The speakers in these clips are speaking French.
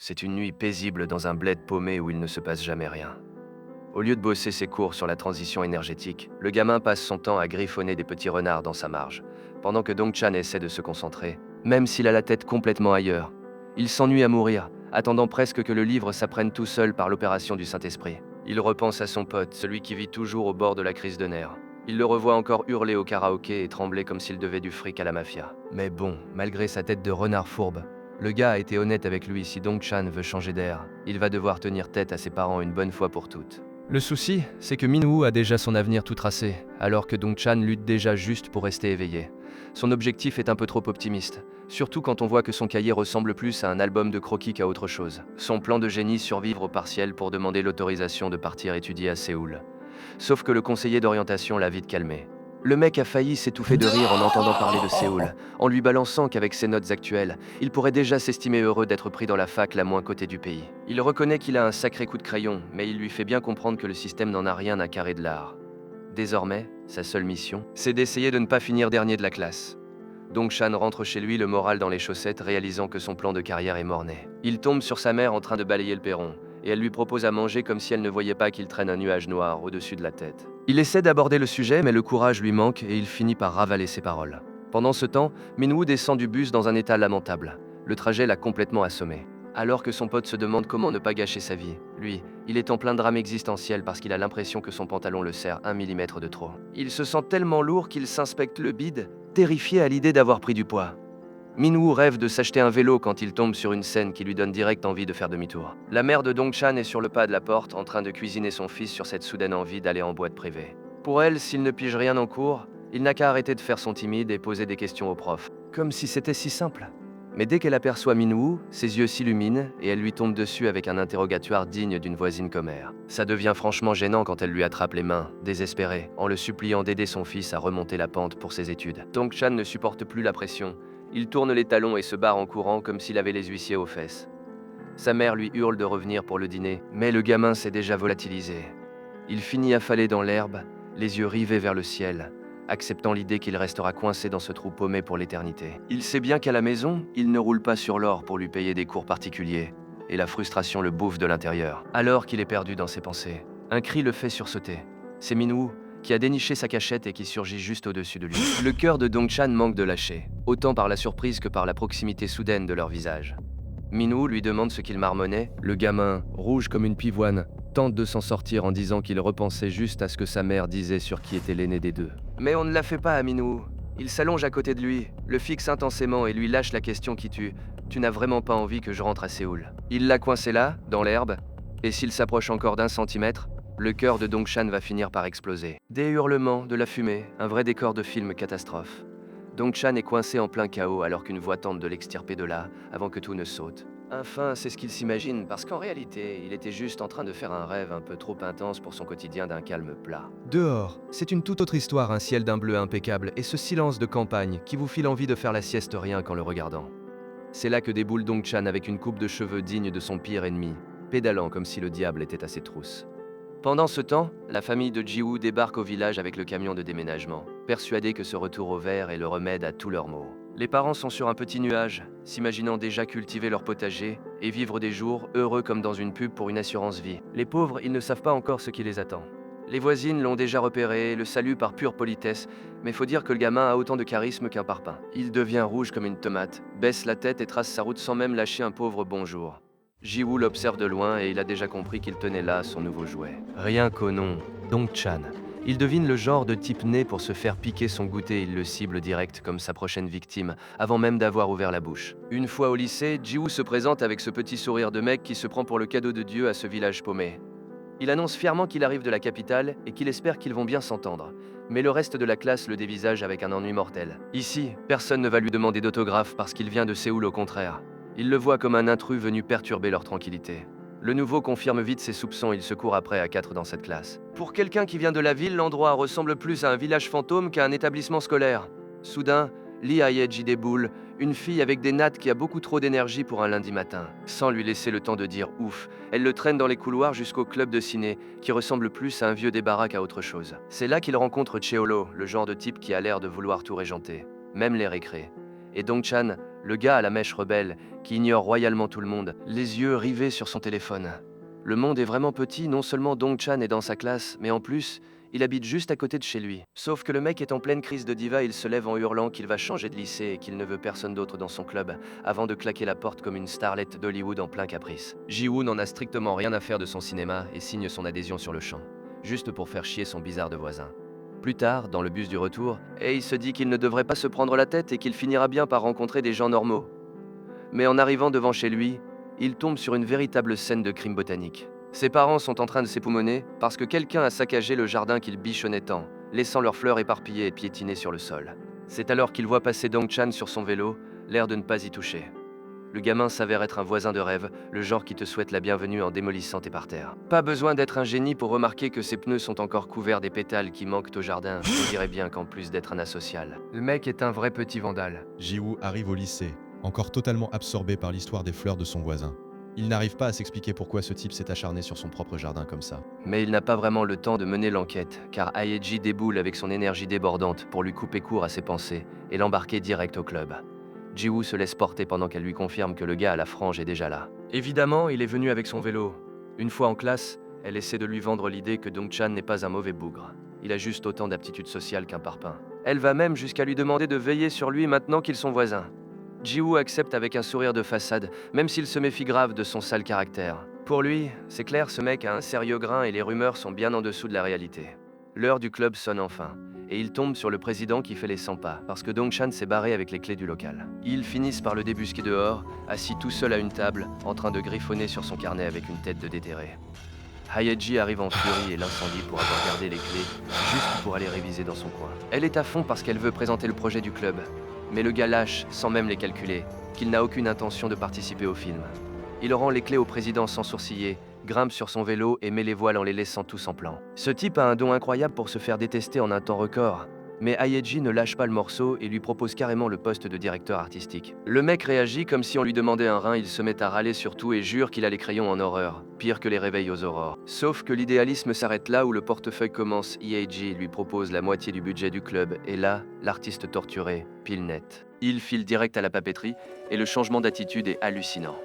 C'est une nuit paisible dans un bled paumé où il ne se passe jamais rien. Au lieu de bosser ses cours sur la transition énergétique, le gamin passe son temps à griffonner des petits renards dans sa marge, pendant que Dong-chan essaie de se concentrer, même s'il a la tête complètement ailleurs. Il s'ennuie à mourir, attendant presque que le livre s'apprenne tout seul par l'opération du Saint-Esprit. Il repense à son pote, celui qui vit toujours au bord de la crise de nerfs. Il le revoit encore hurler au karaoké et trembler comme s'il devait du fric à la mafia. Mais bon, malgré sa tête de renard fourbe, le gars a été honnête avec lui. Si Dong-chan veut changer d'air, il va devoir tenir tête à ses parents une bonne fois pour toutes. Le souci, c'est que Min-woo a déjà son avenir tout tracé, alors que Dong-chan lutte déjà juste pour rester éveillé. Son objectif est un peu trop optimiste, surtout quand on voit que son cahier ressemble plus à un album de croquis qu'à autre chose. Son plan de génie, survivre au partiel pour demander l'autorisation de partir étudier à Séoul. Sauf que le conseiller d'orientation l'a vite calmé. Le mec a failli s'étouffer de rire en entendant parler de Séoul, en lui balançant qu'avec ses notes actuelles, il pourrait déjà s'estimer heureux d'être pris dans la fac la moins cotée du pays. Il reconnaît qu'il a un sacré coup de crayon, mais il lui fait bien comprendre que le système n'en a rien à carrer de l'art. Désormais, sa seule mission, c'est d'essayer de ne pas finir dernier de la classe. Dong-chan rentre chez lui le moral dans les chaussettes, réalisant que son plan de carrière est mort-né. Il tombe sur sa mère en train de balayer le perron, et elle lui propose à manger comme si elle ne voyait pas qu'il traîne un nuage noir au-dessus de la tête. Il essaie d'aborder le sujet, mais le courage lui manque et il finit par ravaler ses paroles. Pendant ce temps, Min-woo descend du bus dans un état lamentable. Le trajet l'a complètement assommé. Alors que son pote se demande comment ne pas gâcher sa vie, lui, il est en plein drame existentiel parce qu'il a l'impression que son pantalon le serre 1 millimètre de trop. Il se sent tellement lourd qu'il s'inspecte le bide, terrifié à l'idée d'avoir pris du poids. Min-woo rêve de s'acheter un vélo quand il tombe sur une scène qui lui donne direct envie de faire demi-tour. La mère de Dong-chan est sur le pas de la porte en train de cuisiner son fils sur cette soudaine envie d'aller en boîte privée. Pour elle, s'il ne pige rien en cours, il n'a qu'à arrêter de faire son timide et poser des questions au prof. Comme si c'était si simple. Mais dès qu'elle aperçoit Min-woo, ses yeux s'illuminent et elle lui tombe dessus avec un interrogatoire digne d'une voisine commère. Ça devient franchement gênant quand elle lui attrape les mains, désespérée, en le suppliant d'aider son fils à remonter la pente pour ses études. Dong-chan ne supporte plus la pression. Il tourne les talons et se barre en courant comme s'il avait les huissiers aux fesses. Sa mère lui hurle de revenir pour le dîner, mais le gamin s'est déjà volatilisé. Il finit affalé dans l'herbe, les yeux rivés vers le ciel, acceptant l'idée qu'il restera coincé dans ce trou paumé pour l'éternité. Il sait bien qu'à la maison, il ne roule pas sur l'or pour lui payer des cours particuliers, et la frustration le bouffe de l'intérieur. Alors qu'il est perdu dans ses pensées, un cri le fait sursauter. C'est Min-woo, qui a déniché sa cachette et qui surgit juste au-dessus de lui. Le cœur de Dong-chan manque de lâcher, autant par la surprise que par la proximité soudaine de leur visage. Min-woo lui demande ce qu'il marmonnait. Le gamin, rouge comme une pivoine, tente de s'en sortir en disant qu'il repensait juste à ce que sa mère disait sur qui était l'aîné des deux. Mais on ne la fait pas à Min-woo. Il s'allonge à côté de lui, le fixe intensément et lui lâche la question qui tue. « Tu n'as vraiment pas envie que je rentre à Séoul ?» Il l'a coincé là, dans l'herbe, et s'il s'approche encore d'1 centimètre, le cœur de Dong-chan va finir par exploser. Des hurlements, de la fumée, un vrai décor de film catastrophe. Dong-chan est coincé en plein chaos alors qu'une voix tente de l'extirper de là, avant que tout ne saute. Enfin, c'est ce qu'il s'imagine, parce qu'en réalité, il était juste en train de faire un rêve un peu trop intense pour son quotidien d'un calme plat. Dehors, c'est une toute autre histoire, un ciel d'un bleu impeccable et ce silence de campagne qui vous file envie de faire la sieste rien qu'en le regardant. C'est là que déboule Dong-chan avec une coupe de cheveux digne de son pire ennemi, pédalant comme si le diable était à ses trousses. Pendant ce temps, la famille de Ji-woo débarque au village avec le camion de déménagement, persuadée que ce retour au vert est le remède à tous leurs maux. Les parents sont sur un petit nuage, s'imaginant déjà cultiver leur potager et vivre des jours heureux comme dans une pub pour une assurance vie. Les pauvres, ils ne savent pas encore ce qui les attend. Les voisines l'ont déjà repéré, le saluent par pure politesse, mais faut dire que le gamin a autant de charisme qu'un parpaing. Il devient rouge comme une tomate, baisse la tête et trace sa route sans même lâcher un pauvre bonjour. Ji-woo l'observe de loin et il a déjà compris qu'il tenait là son nouveau jouet. Rien qu'au nom, Dong-chan. Il devine le genre de type né pour se faire piquer son goûter, il le cible direct comme sa prochaine victime, avant même d'avoir ouvert la bouche. Une fois au lycée, Ji-woo se présente avec ce petit sourire de mec qui se prend pour le cadeau de Dieu à ce village paumé. Il annonce fièrement qu'il arrive de la capitale et qu'il espère qu'ils vont bien s'entendre. Mais le reste de la classe le dévisage avec un ennui mortel. Ici, personne ne va lui demander d'autographe parce qu'il vient de Séoul, au contraire. Il le voit comme un intrus venu perturber leur tranquillité. Le nouveau confirme vite ses soupçons, il se court après à 4 dans cette classe. Pour quelqu'un qui vient de la ville, l'endroit ressemble plus à un village fantôme qu'à un établissement scolaire. Soudain, Lee Hae-ji déboule, une fille avec des nattes qui a beaucoup trop d'énergie pour un lundi matin. Sans lui laisser le temps de dire ouf, elle le traîne dans les couloirs jusqu'au club de ciné, qui ressemble plus à un vieux débarras qu'à autre chose. C'est là qu'il rencontre Cheolo, le genre de type qui a l'air de vouloir tout régenter, même les récrés. Et Dong-chan, le gars à la mèche rebelle, qui ignore royalement tout le monde, les yeux rivés sur son téléphone. Le monde est vraiment petit, non seulement Dong-chan est dans sa classe, mais en plus, il habite juste à côté de chez lui. Sauf que le mec est en pleine crise de diva, il se lève en hurlant qu'il va changer de lycée et qu'il ne veut personne d'autre dans son club, avant de claquer la porte comme une starlette d'Hollywood en plein caprice. Ji-woo n'en a strictement rien à faire de son cinéma et signe son adhésion sur le champ, juste pour faire chier son bizarre de voisin. Plus tard, dans le bus du retour, il se dit qu'il ne devrait pas se prendre la tête et qu'il finira bien par rencontrer des gens normaux. Mais en arrivant devant chez lui, il tombe sur une véritable scène de crime botanique. Ses parents sont en train de s'époumoner parce que quelqu'un a saccagé le jardin qu'ils bichonnaient tant, laissant leurs fleurs éparpillées et piétiner sur le sol. C'est alors qu'il voit passer Dong-chan sur son vélo, l'air de ne pas y toucher. Le gamin s'avère être un voisin de rêve, le genre qui te souhaite la bienvenue en démolissant tes parterres. Pas besoin d'être un génie pour remarquer que ses pneus sont encore couverts des pétales qui manquent au jardin. On dirait bien qu'en plus d'être un asocial, le mec est un vrai petit vandale. Ji-woo arrive au lycée, encore totalement absorbé par l'histoire des fleurs de son voisin. Il n'arrive pas à s'expliquer pourquoi ce type s'est acharné sur son propre jardin comme ça. Mais il n'a pas vraiment le temps de mener l'enquête, car Haeji déboule avec son énergie débordante pour lui couper court à ses pensées et l'embarquer direct au club. Ji-woo se laisse porter pendant qu'elle lui confirme que le gars à la frange est déjà là. Évidemment, il est venu avec son vélo. Une fois en classe, elle essaie de lui vendre l'idée que Dong-chan n'est pas un mauvais bougre. Il a juste autant d'aptitudes sociales qu'un parpaing. Elle va même jusqu'à lui demander de veiller sur lui maintenant qu'ils sont voisins. Ji-woo accepte avec un sourire de façade, même s'il se méfie grave de son sale caractère. Pour lui, c'est clair, ce mec a un sérieux grain et les rumeurs sont bien en dessous de la réalité. L'heure du club sonne enfin, et il tombe sur le président qui fait les 100 pas, parce que Dong-chan s'est barré avec les clés du local. Ils finissent par le débusquer dehors, assis tout seul à une table, en train de griffonner sur son carnet avec une tête de déterré. Haeji arrive en furie et l'incendie pour avoir gardé les clés, juste pour aller réviser dans son coin. Elle est à fond parce qu'elle veut présenter le projet du club. Mais le gars lâche, sans même les calculer, qu'il n'a aucune intention de participer au film. Il rend les clés au président sans sourciller, grimpe sur son vélo et met les voiles en les laissant tous en plan. Ce type a un don incroyable pour se faire détester en un temps record. Mais Haeji ne lâche pas le morceau et lui propose carrément le poste de directeur artistique. Le mec réagit comme si on lui demandait un rein, il se met à râler sur tout et jure qu'il a les crayons en horreur, pire que les réveils aux aurores. Sauf que l'idéalisme s'arrête là où le portefeuille commence. Haeji lui propose la moitié du budget du club et là, l'artiste torturé, pile net. Il file direct à la papeterie et le changement d'attitude est hallucinant.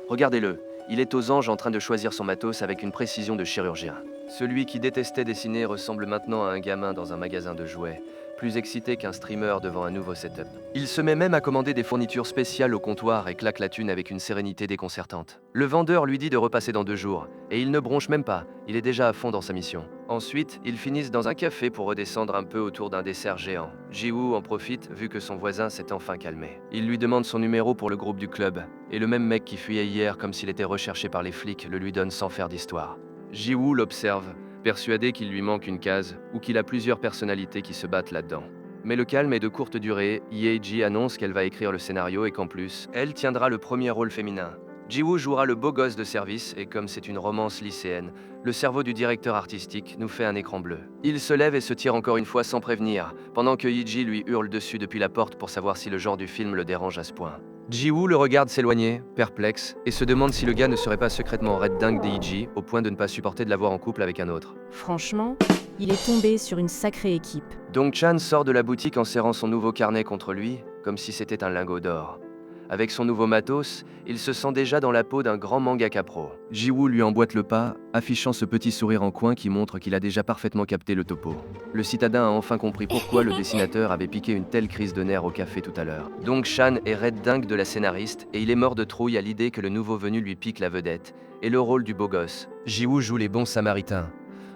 Regardez-le, il est aux anges en train de choisir son matos avec une précision de chirurgien. Celui qui détestait dessiner ressemble maintenant à un gamin dans un magasin de jouets, plus excité qu'un streamer devant un nouveau setup. Il se met même à commander des fournitures spéciales au comptoir et claque la thune avec une sérénité déconcertante. Le vendeur lui dit de repasser dans 2 jours, et il ne bronche même pas, il est déjà à fond dans sa mission. Ensuite, ils finissent dans un café pour redescendre un peu autour d'un dessert géant. Ji-woo en profite vu que son voisin s'est enfin calmé. Il lui demande son numéro pour le groupe du club, et le même mec qui fuyait hier comme s'il était recherché par les flics le lui donne sans faire d'histoire. Ji-woo l'observe, persuadé qu'il lui manque une case ou qu'il a plusieurs personnalités qui se battent là-dedans. Mais le calme est de courte durée, Haeji annonce qu'elle va écrire le scénario et qu'en plus, elle tiendra le premier rôle féminin. Ji-woo jouera le beau gosse de service et comme c'est une romance lycéenne, le cerveau du directeur artistique nous fait un écran bleu. Il se lève et se tire encore une fois sans prévenir, pendant que Haeji lui hurle dessus depuis la porte pour savoir si le genre du film le dérange à ce point. Ji-woo le regarde s'éloigner, perplexe, et se demande si le gars ne serait pas secrètement red dingue d'Haeji, au point de ne pas supporter de l'avoir en couple avec un autre. Franchement, il est tombé sur une sacrée équipe. Dong-chan sort de la boutique en serrant son nouveau carnet contre lui, comme si c'était un lingot d'or. Avec son nouveau matos, il se sent déjà dans la peau d'un grand mangaka pro. Ji-woo lui emboîte le pas, affichant ce petit sourire en coin qui montre qu'il a déjà parfaitement capté le topo. Le citadin a enfin compris pourquoi le dessinateur avait piqué une telle crise de nerfs au café tout à l'heure. Dong-chan est red dingue de la scénariste et il est mort de trouille à l'idée que le nouveau venu lui pique la vedette et le rôle du beau gosse. Ji-woo joue les bons samaritains,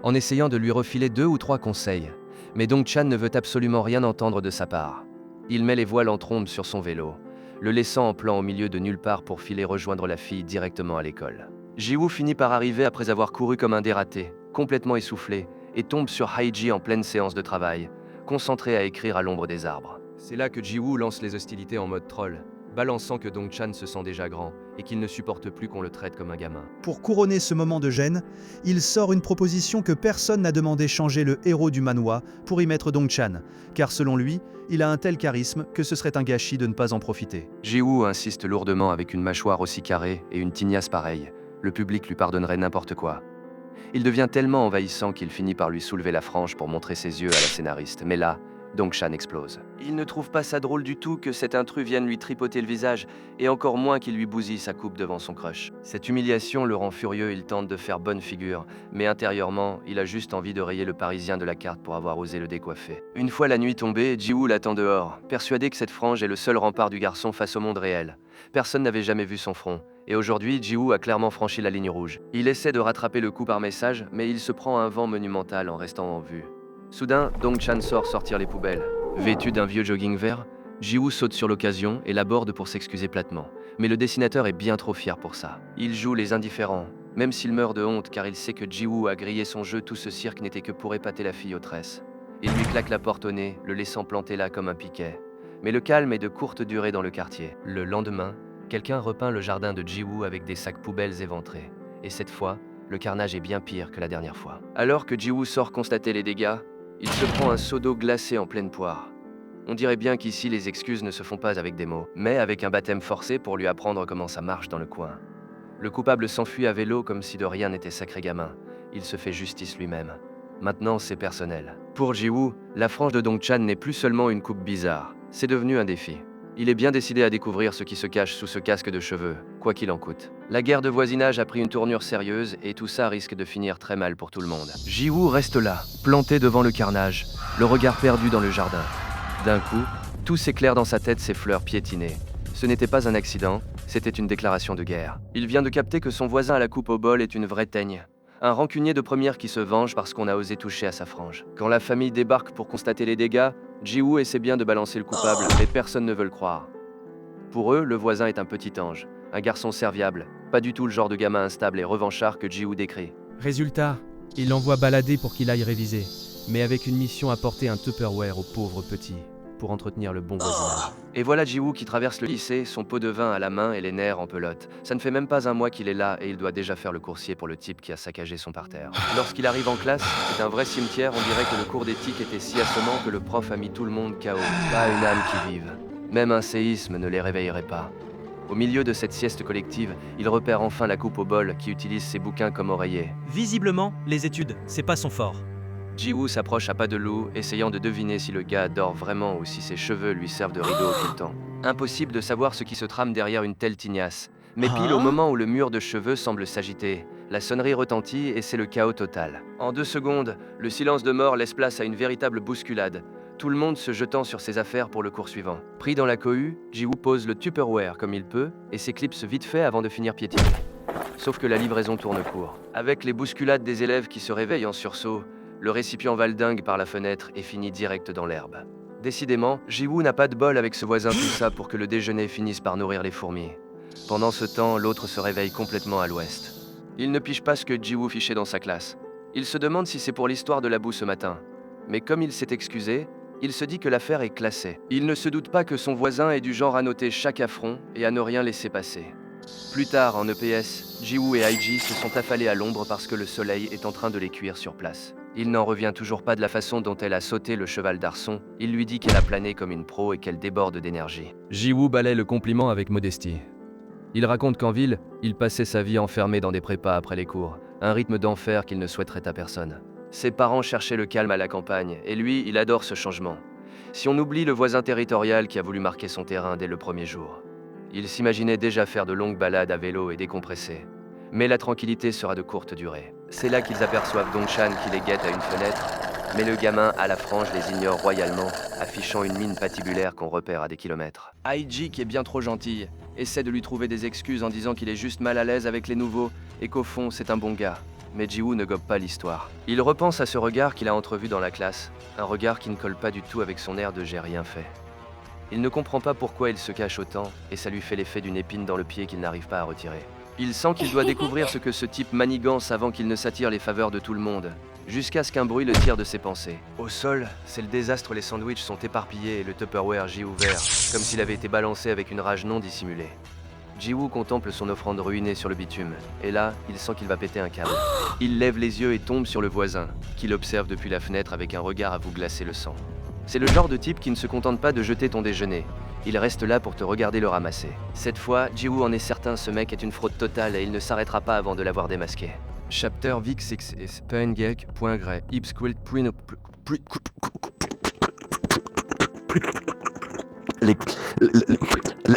en essayant de lui refiler 2 ou 3 conseils. Mais Dong-chan ne veut absolument rien entendre de sa part. Il met les voiles en trombe sur son vélo, le laissant en plan au milieu de nulle part pour filer rejoindre la fille directement à l'école. Ji-woo finit par arriver après avoir couru comme un dératé, complètement essoufflé, et tombe sur Haeji en pleine séance de travail, concentré à écrire à l'ombre des arbres. C'est là que Ji-woo lance les hostilités en mode troll, balançant que Dong-chan se sent déjà grand et qu'il ne supporte plus qu'on le traite comme un gamin. Pour couronner ce moment de gêne, il sort une proposition que personne n'a demandé changer le héros du manhwa pour y mettre Dong-chan, car selon lui, il a un tel charisme que ce serait un gâchis de ne pas en profiter. Ji-woo insiste lourdement avec une mâchoire aussi carrée et une tignasse pareille. Le public lui pardonnerait n'importe quoi. Il devient tellement envahissant qu'il finit par lui soulever la frange pour montrer ses yeux à la scénariste. Mais là, Dong-chan explose. Il ne trouve pas ça drôle du tout que cet intrus vienne lui tripoter le visage, et encore moins qu'il lui bousille sa coupe devant son crush. Cette humiliation le rend furieux, il tente de faire bonne figure, mais intérieurement, il a juste envie de rayer le Parisien de la carte pour avoir osé le décoiffer. Une fois la nuit tombée, Ji-woo l'attend dehors, persuadé que cette frange est le seul rempart du garçon face au monde réel. Personne n'avait jamais vu son front, et aujourd'hui, Ji-woo a clairement franchi la ligne rouge. Il essaie de rattraper le coup par message, mais il se prend un vent monumental en restant en vue. Soudain, Dong-chan sort sortir les poubelles. Vêtu d'un vieux jogging vert, Ji-woo saute sur l'occasion et l'aborde pour s'excuser platement. Mais le dessinateur est bien trop fier pour ça. Il joue les indifférents, même s'il meurt de honte car il sait que Ji-woo a grillé son jeu, tout ce cirque n'était que pour épater la fille aux tresses. Il lui claque la porte au nez, le laissant planter là comme un piquet. Mais le calme est de courte durée dans le quartier. Le lendemain, quelqu'un repeint le jardin de Ji-woo avec des sacs poubelles éventrés. Et cette fois, le carnage est bien pire que la dernière fois. Alors que Ji-woo sort constater les dégâts, il se prend un seau d'eau glacée en pleine poire. On dirait bien qu'ici les excuses ne se font pas avec des mots, mais avec un baptême forcé pour lui apprendre comment ça marche dans le coin. Le coupable s'enfuit à vélo comme si de rien n'était, sacré gamin. Il se fait justice lui-même. Maintenant, c'est personnel. Pour Ji-woo, la frange de Dong-chan n'est plus seulement une coupe bizarre, c'est devenu un défi. Il est bien décidé à découvrir ce qui se cache sous ce casque de cheveux, quoi qu'il en coûte. La guerre de voisinage a pris une tournure sérieuse et tout ça risque de finir très mal pour tout le monde. Ji-woo reste là, planté devant le carnage, le regard perdu dans le jardin. D'un coup, tout s'éclaire dans sa tête, ses fleurs piétinées. Ce n'était pas un accident, c'était une déclaration de guerre. Il vient de capter que son voisin à la coupe au bol est une vraie teigne. Un rancunier de première qui se venge parce qu'on a osé toucher à sa frange. Quand la famille débarque pour constater les dégâts, Ji-woo essaie bien de balancer le coupable, mais personne ne veut le croire. Pour eux, le voisin est un petit ange, un garçon serviable, pas du tout le genre de gamin instable et revanchard que Ji-woo décrit. Résultat, il l'envoie balader pour qu'il aille réviser, mais avec une mission à porter un Tupperware au pauvre petit, pour entretenir le bon voisinage. Et voilà Ji-woo qui traverse le lycée, son pot de vin à la main et les nerfs en pelote. Ça ne fait même pas un mois qu'il est là et il doit déjà faire le coursier pour le type qui a saccagé son parterre. Lorsqu'il arrive en classe, c'est un vrai cimetière, on dirait que le cours d'éthique était si assommant que le prof a mis tout le monde KO. Pas une âme qui vive. Même un séisme ne les réveillerait pas. Au milieu de cette sieste collective, il repère enfin la coupe au bol qui utilise ses bouquins comme oreiller. Visiblement, les études, c'est pas son fort. Ji-woo s'approche à pas de loup, essayant de deviner si le gars dort vraiment ou si ses cheveux lui servent de rideau tout le temps. Impossible de savoir ce qui se trame derrière une telle tignasse. Mais pile au moment où le mur de cheveux semble s'agiter, la sonnerie retentit et c'est le chaos total. En 2 secondes, le silence de mort laisse place à une véritable bousculade, tout le monde se jetant sur ses affaires pour le cours suivant. Pris dans la cohue, Ji-woo pose le Tupperware comme il peut et s'éclipse vite fait avant de finir piétiner. Sauf que la livraison tourne court. Avec les bousculades des élèves qui se réveillent en sursaut, le récipient valdingue par la fenêtre et finit direct dans l'herbe. Décidément, Ji-woo n'a pas de bol avec ce voisin tout ça pour que le déjeuner finisse par nourrir les fourmis. Pendant ce temps, l'autre se réveille complètement à l'ouest. Il ne pige pas ce que Ji-woo fichait dans sa classe. Il se demande si c'est pour l'histoire de la boue ce matin. Mais comme il s'est excusé, il se dit que l'affaire est classée. Il ne se doute pas que son voisin est du genre à noter chaque affront et à ne rien laisser passer. Plus tard, en EPS, Ji-woo et Aiji se sont affalés à l'ombre parce que le soleil est en train de les cuire sur place. Il n'en revient toujours pas de la façon dont elle a sauté le cheval d'arçon. Il lui dit qu'elle a plané comme une pro et qu'elle déborde d'énergie. Ji-woo balaie le compliment avec modestie. Il raconte qu'en ville, il passait sa vie enfermé dans des prépas après les cours, un rythme d'enfer qu'il ne souhaiterait à personne. Ses parents cherchaient le calme à la campagne, et lui, il adore ce changement. Si on oublie le voisin territorial qui a voulu marquer son terrain dès le premier jour. Il s'imaginait déjà faire de longues balades à vélo et décompresser. Mais la tranquillité sera de courte durée. C'est là qu'ils aperçoivent Dong-chan qui les guette à une fenêtre, mais le gamin à la frange les ignore royalement, affichant une mine patibulaire qu'on repère à des kilomètres. Aiji, qui est bien trop gentille, essaie de lui trouver des excuses en disant qu'il est juste mal à l'aise avec les nouveaux et qu'au fond c'est un bon gars. Mais Ji-woo ne gobe pas l'histoire. Il repense à ce regard qu'il a entrevu dans la classe, un regard qui ne colle pas du tout avec son air de j'ai rien fait. Il ne comprend pas pourquoi il se cache autant, et ça lui fait l'effet d'une épine dans le pied qu'il n'arrive pas à retirer. Il sent qu'il doit découvrir ce que ce type manigance avant qu'il ne s'attire les faveurs de tout le monde, jusqu'à ce qu'un bruit le tire de ses pensées. Au sol, c'est le désastre, les sandwichs sont éparpillés et le Tupperware gît ouvert, comme s'il avait été balancé avec une rage non dissimulée. Ji-woo contemple son offrande ruinée sur le bitume, et là, il sent qu'il va péter un câble. Il lève les yeux et tombe sur le voisin, qui l'observe depuis la fenêtre avec un regard à vous glacer le sang. C'est le genre de type qui ne se contente pas de jeter ton déjeuner. Il reste là pour te regarder le ramasser. Cette fois, Ji-woo en est certain, ce mec est une fraude totale et il ne s'arrêtera pas avant de l'avoir démasqué. Chapter VX6 Pengek.gray Ipsquilt Les... les- les-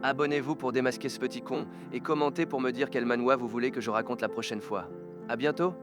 Abonnez-vous pour démasquer ce petit con et commentez pour me dire quel manoir vous voulez que je raconte la prochaine fois. À bientôt!